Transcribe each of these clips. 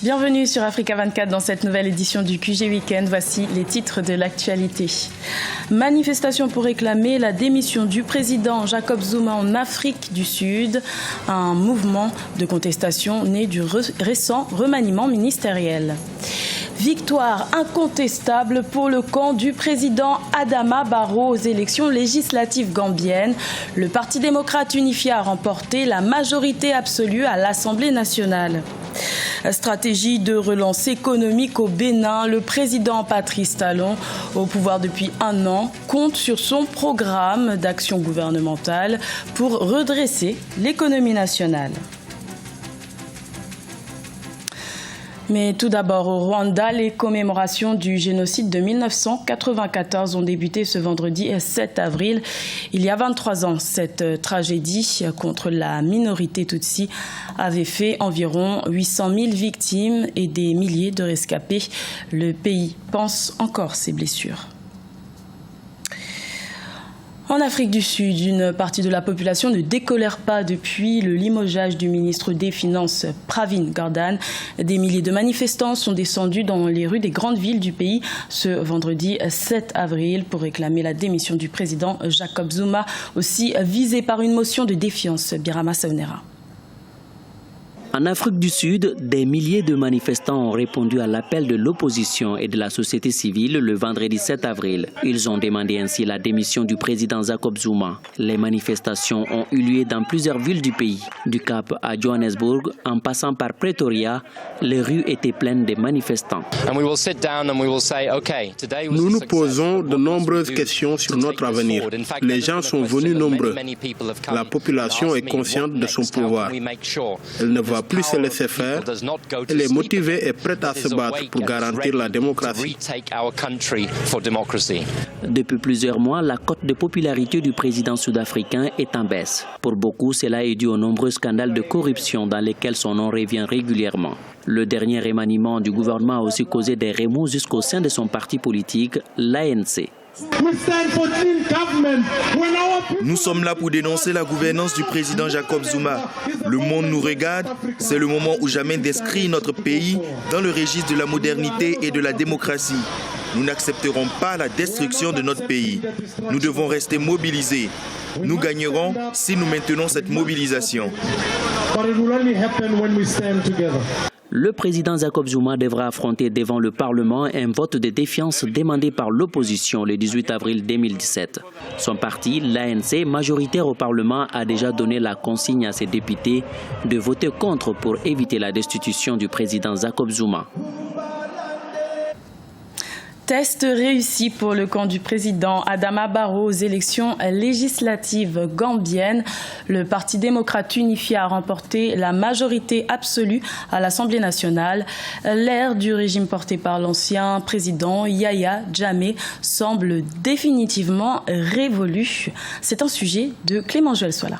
Bienvenue sur Africa 24 dans cette nouvelle édition du QG Weekend. Voici les titres de l'actualité. Manifestation pour réclamer la démission du président Jacob Zuma en Afrique du Sud. Un mouvement de contestation né du récent remaniement ministériel. Victoire incontestable pour le camp du président Adama Barrow aux élections législatives gambiennes. Le Parti démocrate unifié a remporté la majorité absolue à l'Assemblée nationale. Stratégie de relance économique au Bénin, le président Patrice Talon, au pouvoir depuis un an, compte sur son programme d'action gouvernementale pour redresser l'économie nationale. Mais tout d'abord, au Rwanda, les commémorations du génocide de 1994 ont débuté ce vendredi 7 avril. Il y a 23 ans, cette tragédie contre la minorité Tutsi avait fait environ 800 000 victimes et des milliers de rescapés. Le pays pense encore ses blessures. En Afrique du Sud, une partie de la population ne décolère pas depuis le limogeage du ministre des Finances Pravin Gordhan. Des milliers de manifestants sont descendus dans les rues des grandes villes du pays ce vendredi 7 avril pour réclamer la démission du président Jacob Zuma, aussi visé par une motion de défiance. Birama Saunera. En Afrique du Sud, des milliers de manifestants ont répondu à l'appel de l'opposition et de la société civile le vendredi 7 avril. Ils ont demandé ainsi la démission du président Jacob Zuma. Les manifestations ont eu lieu dans plusieurs villes du pays. Du Cap à Johannesburg, en passant par Pretoria, les rues étaient pleines de manifestants. Nous nous posons de nombreuses questions sur notre avenir. Les gens sont venus nombreux. La population est consciente de son pouvoir. Elle ne va plus se laisser faire. Elle est motivée et prête à se battre pour garantir la démocratie. Depuis plusieurs mois, la cote de popularité du président sud-africain est en baisse. Pour beaucoup, cela est dû aux nombreux scandales de corruption dans lesquels son nom revient régulièrement. Le dernier remaniement du gouvernement a aussi causé des remous jusqu'au sein de son parti politique, l'ANC. Nous sommes là pour dénoncer la gouvernance du président Jacob Zuma. Le monde nous regarde, c'est le moment ou jamais d'inscrire notre pays dans le registre de la modernité et de la démocratie. Nous n'accepterons pas la destruction de notre pays. Nous devons rester mobilisés. Nous gagnerons si nous maintenons cette mobilisation. Le président Jacob Zuma devra affronter devant le Parlement un vote de défiance demandé par l'opposition le 18 avril 2017. Son parti, l'ANC, majoritaire au Parlement, a déjà donné la consigne à ses députés de voter contre pour éviter la destitution du président Jacob Zuma. Test réussi pour le camp du président Adama Barrow aux élections législatives gambiennes. Le Parti démocrate unifié a remporté la majorité absolue à l'Assemblée nationale. L'ère du régime porté par l'ancien président Yahya Jammeh semble définitivement révolue. C'est un sujet de Clément Joël Soila.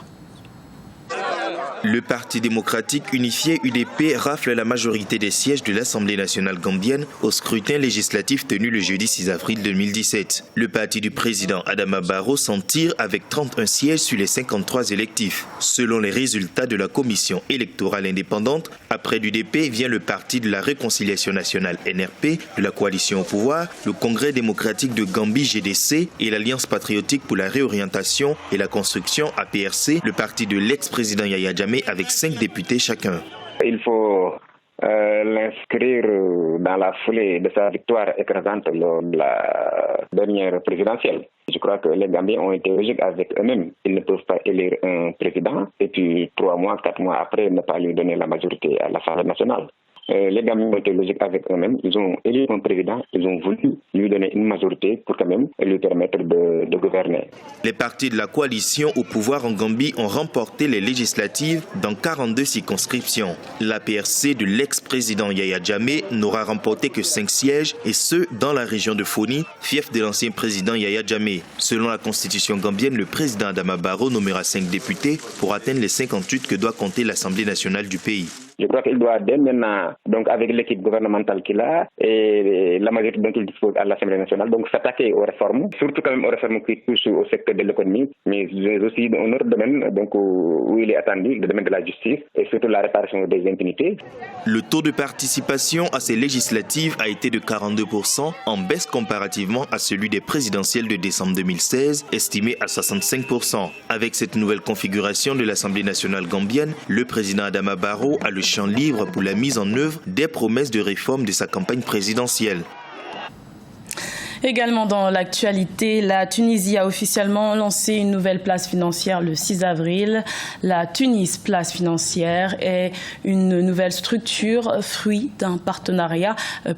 Le Parti démocratique unifié UDP rafle la majorité des sièges de l'Assemblée nationale gambienne au scrutin législatif tenu le jeudi 6 avril 2017. Le parti du président Adama Barrow s'en tire avec 31 sièges sur les 53 électifs. Selon les résultats de la commission électorale indépendante, après l'UDP vient le Parti de la réconciliation nationale NRP, de la coalition au pouvoir, le Congrès démocratique de Gambie GDC et l'Alliance patriotique pour la réorientation et la construction APRC, le parti de l'ex-président Yahya Jammeh avec 5 députés chacun. Il faut l'inscrire dans la foulée de sa victoire écrasante lors de la dernière présidentielle. Je crois que les Gambiens ont été logiques avec eux-mêmes. Ils ne peuvent pas élire un président et puis 3 mois, 4 mois après ne pas lui donner la majorité à l'Assemblée nationale. Les Gambiens ont été logiques avec eux-mêmes. Ils ont élu un président, ils ont voulu lui donner une majorité pour quand même lui permettre de gouverner. Les partis de la coalition au pouvoir en Gambie ont remporté les législatives dans 42 circonscriptions. L'APRC de l'ex-président Yahya Jammeh n'aura remporté que 5 sièges, et ce, dans la région de Foni, fief de l'ancien président Yahya Jammeh. Selon la constitution gambienne, le président Adama Barrow nommera 5 députés pour atteindre les 58 que doit compter l'Assemblée nationale du pays. Je crois qu'il doit dès maintenant, donc avec l'équipe gouvernementale qu'il a et la majorité dont il dispose à l'Assemblée nationale, donc s'attaquer aux réformes, surtout quand même aux réformes qui touchent au secteur de l'économie, mais aussi dans un autre domaine donc, où il est attendu, le domaine de la justice et surtout la réparation des impunités. Le taux de participation à ces législatives a été de 42%, en baisse comparativement à celui des présidentielles de décembre 2016, estimé à 65%. Avec cette nouvelle configuration de l'Assemblée nationale gambienne, le président Adama Barrow a le champ libre pour la mise en œuvre des promesses de réforme de sa campagne présidentielle. Également dans l'actualité, la Tunisie a officiellement lancé une nouvelle place financière le 6 avril. La Tunis Place Financière est une nouvelle structure, fruit d'un partenariat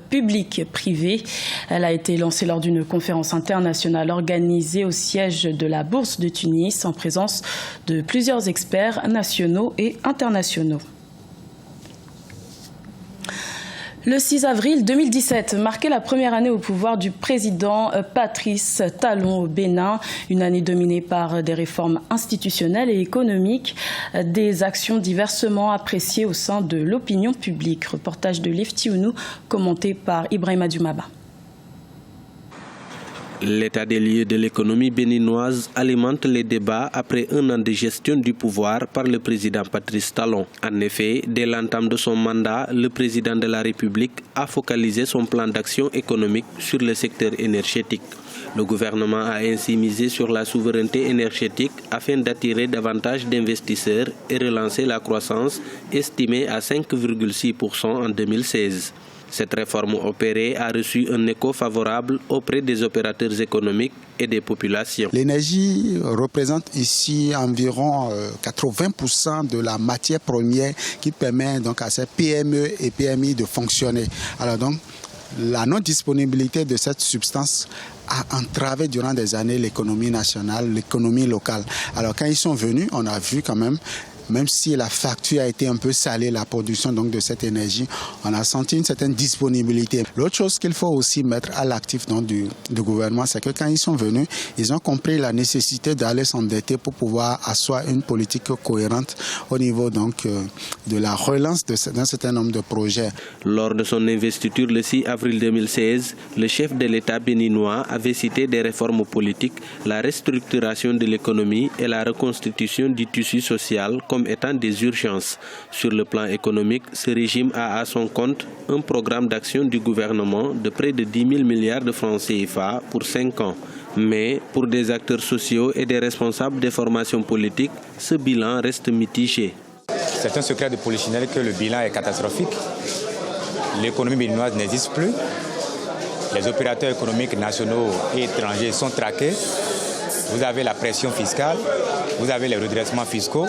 public-privé. Elle a été lancée lors d'une conférence internationale organisée au siège de la Bourse de Tunis en présence de plusieurs experts nationaux et internationaux. Le 6 avril 2017 marquait la première année au pouvoir du président Patrice Talon au Bénin, une année dominée par des réformes institutionnelles et économiques, des actions diversement appréciées au sein de l'opinion publique. Reportage de Lifti Ounou, commenté par Ibrahima Dumaba. L'état des lieux de l'économie béninoise alimente les débats après un an de gestion du pouvoir par le président Patrice Talon. En effet, dès l'entame de son mandat, le président de la République a focalisé son plan d'action économique sur le secteur énergétique. Le gouvernement a ainsi misé sur la souveraineté énergétique afin d'attirer davantage d'investisseurs et relancer la croissance estimée à 5,6% en 2016. Cette réforme opérée a reçu un écho favorable auprès des opérateurs économiques et des populations. L'énergie représente ici environ 80% de la matière première qui permet donc à ces PME et PMI de fonctionner. Alors donc, la non-disponibilité de cette substance a entravé durant des années l'économie nationale, l'économie locale. Alors quand ils sont venus, on a vu quand même si la facture a été un peu salée, la production donc de cette énergie, on a senti une certaine disponibilité. L'autre chose qu'il faut aussi mettre à l'actif du gouvernement, c'est que quand ils sont venus, ils ont compris la nécessité d'aller s'endetter pour pouvoir asseoir une politique cohérente au niveau donc de la relance d'un certain nombre de projets. Lors de son investiture le 6 avril 2016, le chef de l'État béninois avait cité des réformes politiques, la restructuration de l'économie et la reconstitution du tissu social comme étant des urgences. Sur le plan économique, ce régime a à son compte un programme d'action du gouvernement de près de 10 000 milliards de francs CFA pour 5 ans. Mais pour des acteurs sociaux et des responsables des formations politiques, ce bilan reste mitigé. C'est un secret de polichinelle que le bilan est catastrophique. L'économie béninoise n'existe plus. Les opérateurs économiques nationaux et étrangers sont traqués. Vous avez la pression fiscale, vous avez les redressements fiscaux.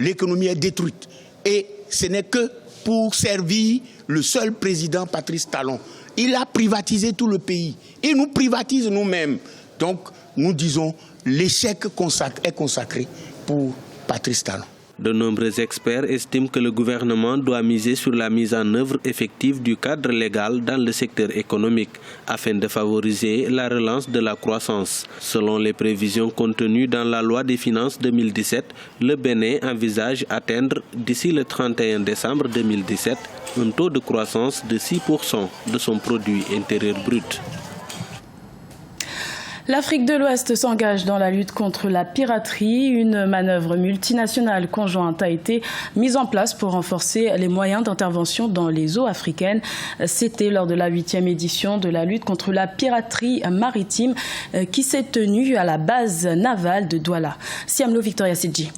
L'économie est détruite et ce n'est que pour servir le seul président Patrice Talon. Il a privatisé tout le pays. Il nous privatise nous-mêmes. Donc nous disons l'échec est consacré pour Patrice Talon. De nombreux experts estiment que le gouvernement doit miser sur la mise en œuvre effective du cadre légal dans le secteur économique afin de favoriser la relance de la croissance. Selon les prévisions contenues dans la loi des finances 2017, le Bénin envisage atteindre d'ici le 31 décembre 2017 un taux de croissance de 6% de son produit intérieur brut. L'Afrique de l'Ouest s'engage dans la lutte contre la piraterie. Une manœuvre multinationale conjointe a été mise en place pour renforcer les moyens d'intervention dans les eaux africaines. C'était lors de la 8e édition de la lutte contre la piraterie maritime qui s'est tenue à la base navale de Douala. Siamlo Victoria Sidji.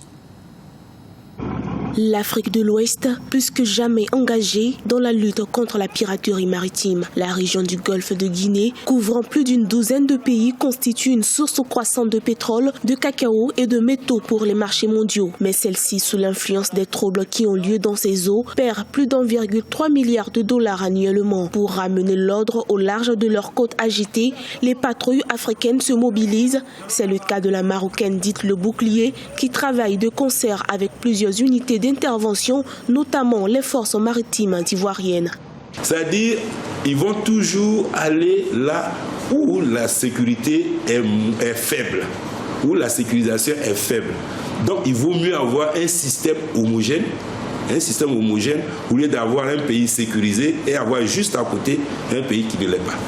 L'Afrique de l'Ouest, plus que jamais engagée dans la lutte contre la piraterie maritime. La région du golfe de Guinée, couvrant plus d'une douzaine de pays, constitue une source croissante de pétrole, de cacao et de métaux pour les marchés mondiaux. Mais celle-ci, sous l'influence des troubles qui ont lieu dans ces eaux, perd plus d'1,3 milliard de dollars annuellement. Pour ramener l'ordre au large de leurs côtes agitées, les patrouilles africaines se mobilisent. C'est le cas de la marocaine dite le bouclier, qui travaille de concert avec plusieurs unités d'intervention, notamment les forces maritimes ivoiriennes. C'est-à-dire, ils vont toujours aller là où la sécurité est faible, où la sécurisation est faible. Donc, il vaut mieux avoir un système homogène un système homogène au lieu d'avoir un pays sécurisé et avoir juste à côté un pays qui ne l'est pas.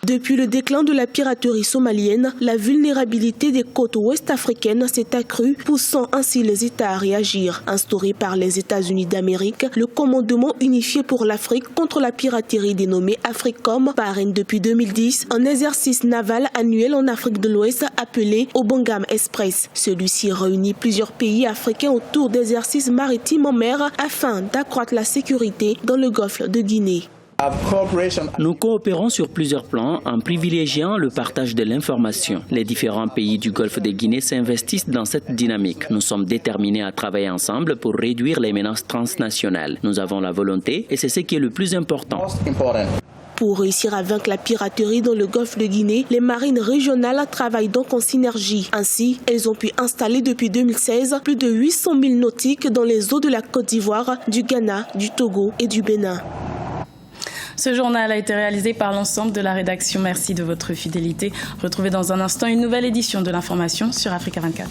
Depuis le déclin de la piraterie somalienne, la vulnérabilité des côtes ouest africaines s'est accrue, poussant ainsi les États à réagir. Instauré par les États-Unis d'Amérique, le commandement unifié pour l'Afrique contre la piraterie dénommé AFRICOM parraine depuis 2010 un exercice naval annuel en Afrique de l'Ouest appelé Obangam Express. Celui-ci réunit plusieurs pays africains autour d'exercices maritimes en mer afin d'accroître la sécurité dans le golfe de Guinée. Nous coopérons sur plusieurs plans en privilégiant le partage de l'information. Les différents pays du Golfe de Guinée s'investissent dans cette dynamique. Nous sommes déterminés à travailler ensemble pour réduire les menaces transnationales. Nous avons la volonté et c'est ce qui est le plus important. Pour réussir à vaincre la piraterie dans le golfe de Guinée, les marines régionales travaillent donc en synergie. Ainsi, elles ont pu installer depuis 2016 plus de 800 000 nautiques dans les eaux de la Côte d'Ivoire, du Ghana, du Togo et du Bénin. Ce journal a été réalisé par l'ensemble de la rédaction. Merci de votre fidélité. Retrouvez dans un instant une nouvelle édition de l'information sur Africa 24.